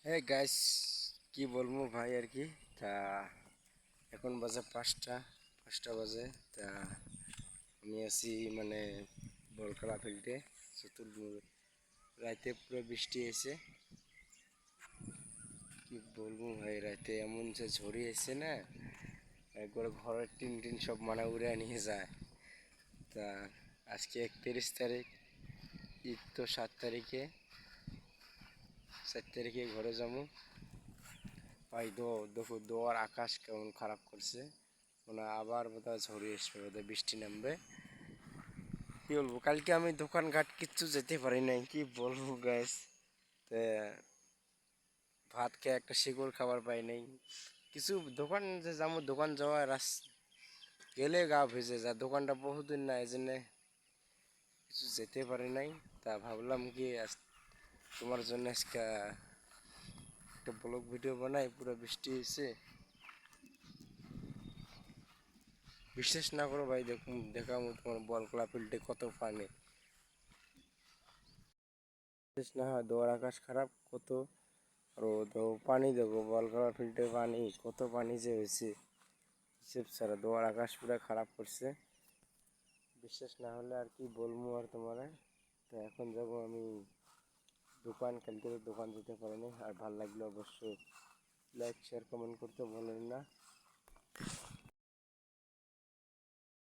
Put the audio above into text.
হ্যাঁ গাইস, কি বলবো ভাই আর কি। তা এখন বাজে 5টা বাজে। তা আমি আছি মানে বলখেলা ফিল্ডে। রাতে পুরো বৃষ্টি এসে, কি বলবো ভাই, রাতে এমন যে ঝড়ি এসে না, একবার ঘরের টিন টিন সব মানে উড়ে নিয়ে যায়। তা আজকে 31 তারিখ, ঈদ তো 7 তারিখে, 4 তারিখে ঘরে যাবো। ভাই দেখো দোয়ার আকাশ কেমন খারাপ করছে, মানে আবার বোধহয় ঝড়ি আসবে, বোধহয় বৃষ্টি নামবে। কি বলবো, কালকে আমি দোকানঘাট কিচ্ছু যেতে পারি নাই, কি বলবো গ্যাস। তে ভাত খেয়ে একটা শিকড় খাবার পাই নাই। কিছু দোকান যে যাবো, দোকান যাওয়া গেলে গা ভিজে যা, দোকানটা বহুদিন না, এই জন্যে কিছু যেতে পারি নাই। তা ভাবলাম কি তোমার জন্য আজকে একটা ব্লগ ভিডিও বানাই, পুরো বৃষ্টি এসে। বিশ্বাস না করো ভাই, দেখুন দেখাবো তোমার বলকলা ফিল্ডে কত পানি। বিশ্বাস না হয়, দোয়ার আকাশ খারাপ কত রোদ ও পানি, দেখো বলকলা ফিল্ডে পানি, কত পানি যে হয়েছে হিসেব ছাড়া। দোয়ার আকাশ পুরো খারাপ করছে। বিশ্বাস না হলে আর কি বলবো আর তোমার। তো এখন যাবো আমি দোকান, কালকে তো দোকান যেতে পারিনি। আর ভালো লাগলে অবশ্যই লাইক শেয়ার কমেন্ট করতে ভুলেন না।